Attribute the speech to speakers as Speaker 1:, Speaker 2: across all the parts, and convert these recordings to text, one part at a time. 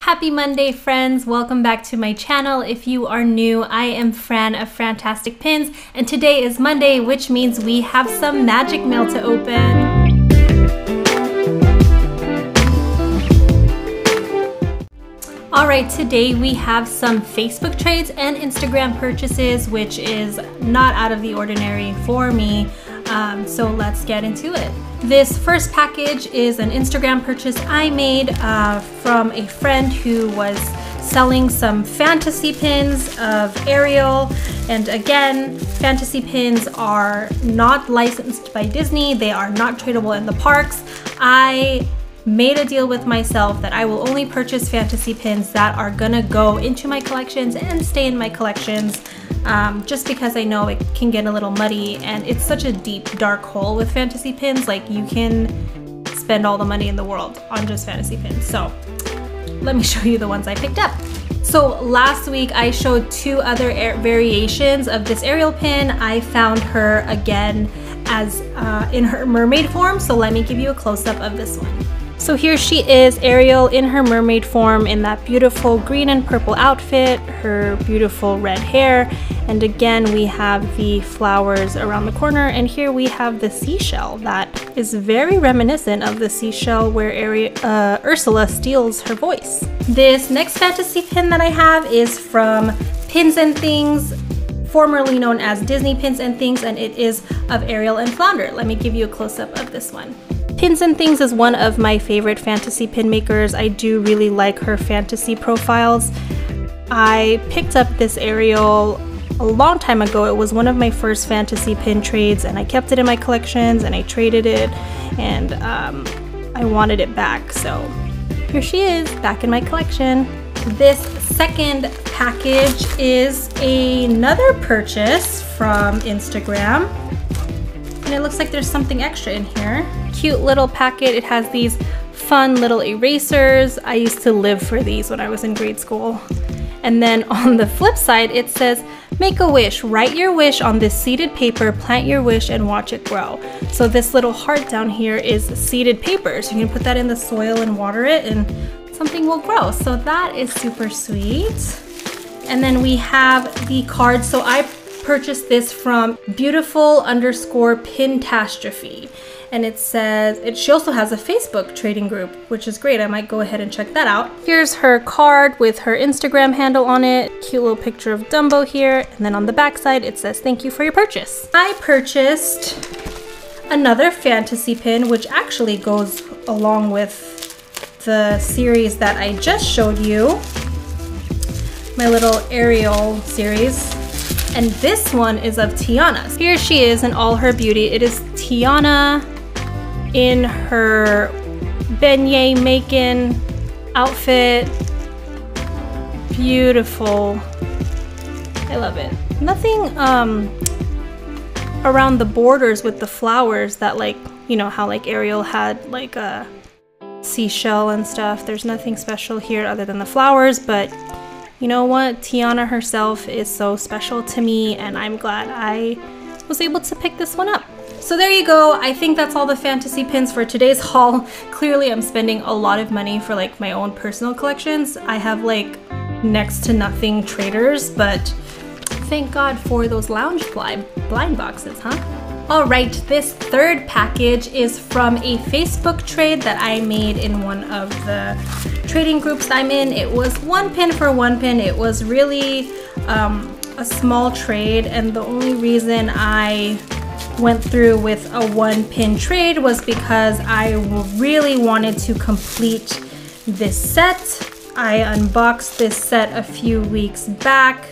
Speaker 1: Happy Monday, friends! Welcome back to my channel. If you are new, I am Fran of Frantastic Pins, and today is Monday, which means we have some magic mail to open. Alright, today we have some Facebook trades and Instagram purchases, which is not out of the ordinary for me. So let's get into it. This first package is an Instagram purchase I made from a friend who was selling some fantasy pins of Ariel. And again, fantasy pins are not licensed by Disney. They are not tradable in the parks. I made a deal with myself that I will only purchase fantasy pins that are gonna go into my collections and stay in my collections, just because I know it can get a little muddy and it's such a deep, dark hole with fantasy pins. Like, you can spend all the money in the world on just fantasy pins. So let me show you the ones I picked up. So last week I showed two other variations of this Ariel pin. I found her again as in her mermaid form, so let me give you a close-up of this one. So here she is, Ariel in her mermaid form, in that beautiful green and purple outfit, her beautiful red hair, and again we have the flowers around the corner, and here we have the seashell that is very reminiscent of the seashell where Ursula steals her voice. This next fantasy pin that I have is from Pins and Things, formerly known as Disney Pins and Things, and it is of Ariel and Flounder. Let me give you a close-up of this one. Pins and Things is one of my favorite fantasy pin makers. I do really like her fantasy profiles. I picked up this Ariel a long time ago. It was one of my first fantasy pin trades, and I kept it in my collections and I traded it, and I wanted it back. So here she is, back in my collection. This second package is another purchase from Instagram, and it looks like there's something extra in here. Cute little packet. It has these fun little erasers. I used to live for these when I was in grade school. And then on the flip side, it says, make a wish, write your wish on this seeded paper, plant your wish and watch it grow. So this little heart down here is seeded paper. So you can put that in the soil and water it and something will grow. So that is super sweet. And then we have the card. So I purchased this from beautiful_pintastrophe. And it says, she also has a Facebook trading group, which is great. I might go ahead and check that out. Here's her card with her Instagram handle on it. Cute little picture of Dumbo here. And then on the back side, it says, thank you for your purchase. I purchased another fantasy pin, which actually goes along with the series that I just showed you. My little Ariel series. And this one is of Tiana. Here she is in all her beauty. It is Tiana in her beignet making outfit. Beautiful. I love it. Nothing around the borders with the flowers that, like, you know how like Ariel had like a seashell and stuff. There's nothing special here other than the flowers, but you know what? Tiana herself is so special to me, and I'm glad I was able to pick this one up. So there you go. I think that's all the fantasy pins for today's haul. Clearly I'm spending a lot of money for like my own personal collections. I have like next to nothing traders, but thank God for those LOUNGEFLY blind boxes, huh? Alright, this third package is from a Facebook trade that I made in one of the trading groups I'm in. It was one pin for one pin. It was really a small trade, and the only reason I went through with a one pin trade was because I really wanted to complete this set. I unboxed this set a few weeks back,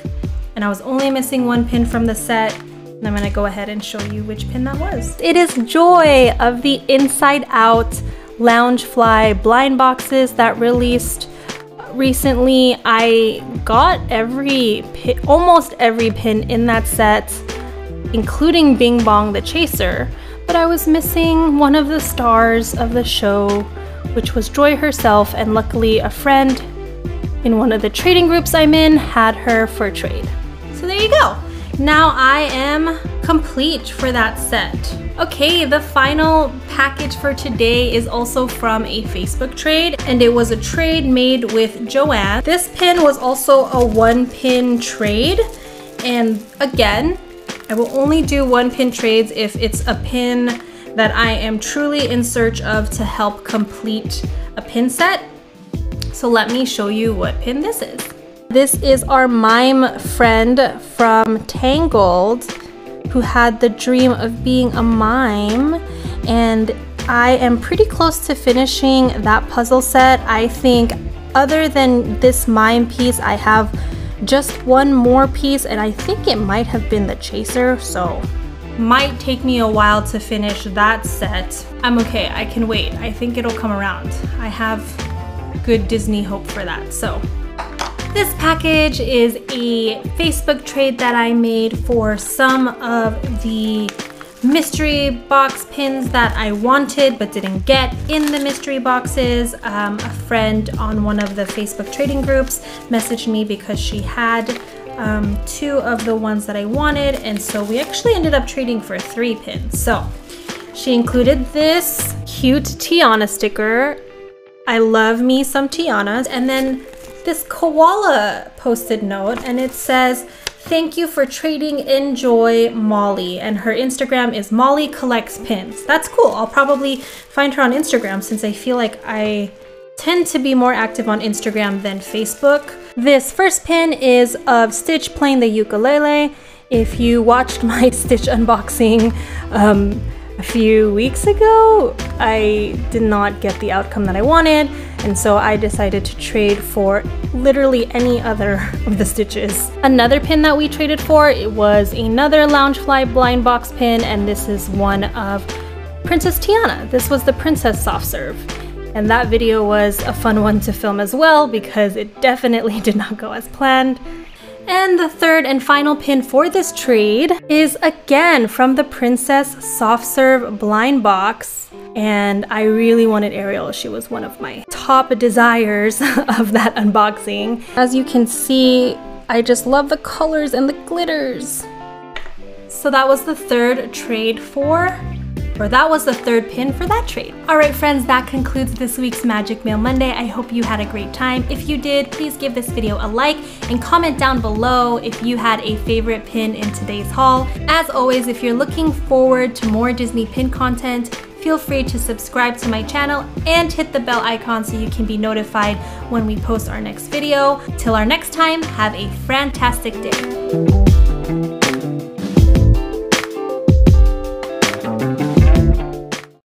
Speaker 1: and I was only missing one pin from the set. And I'm gonna go ahead and show you which pin that was. It is Joy of the Inside Out LOUNGEFLY blind boxes that released recently. I got almost every pin in that set, including Bing Bong the Chaser, but I was missing one of the stars of the show, which was Joy herself, and luckily a friend in one of the trading groups I'm in had her for trade. So there you go. Now I am complete for that set. Okay, the final package for today is also from a Facebook trade, and it was a trade made with Joanne. This pin was also a 1-pin trade, and again, I will only do 1-pin trades if it's a pin that I am truly in search of to help complete a pin set. So let me show you what pin this is. This is our mime friend from Tangled, who had the dream of being a mime, and I am pretty close to finishing that puzzle set. I think other than this mime piece, I have just one more piece, and I think it might have been the chaser, so might take me a while to finish that set. I'm okay, I can wait. I think it'll come around. I have good Disney hope for that. So this package is a Facebook trade that I made for some of the mystery box pins that I wanted but didn't get in the mystery boxes. A friend on one of the Facebook trading groups messaged me because she had 2 of the ones that I wanted, and so we actually ended up trading for 3 pins. So she included this cute Tiana sticker. I love me some Tianas. And then this koala post-it note, and it says, "Thank you for trading, enjoy, Molly." And her Instagram is Molly Collects Pins. That's cool. I'll probably find her on Instagram since I feel like I tend to be more active on Instagram than Facebook. This first pin is of Stitch playing the ukulele. If you watched my Stitch unboxing a few weeks ago, I did not get the outcome that I wanted, and so I decided to trade for literally any other of the Stitches. Another pin that we traded for, it was another Loungefly blind box pin, and this is one of Princess Tiana. This was the Princess Soft Serve, and that video was a fun one to film as well because it definitely did not go as planned. And the third and final pin for this trade is again from the Princess Soft Serve blind box, and I really wanted Ariel. She was one of my top desires of that unboxing. As you can see, I just love the colors and the glitters. So that was the third trade that was the third pin for that trade. All right, friends, that concludes this week's Magic Mail Monday. I hope you had a great time. If you did, please give this video a like and comment down below if you had a favorite pin in today's haul. As always, if you're looking forward to more Disney pin content, feel free to subscribe to my channel and hit the bell icon so you can be notified when we post our next video. Till our next time, have a frantastic day.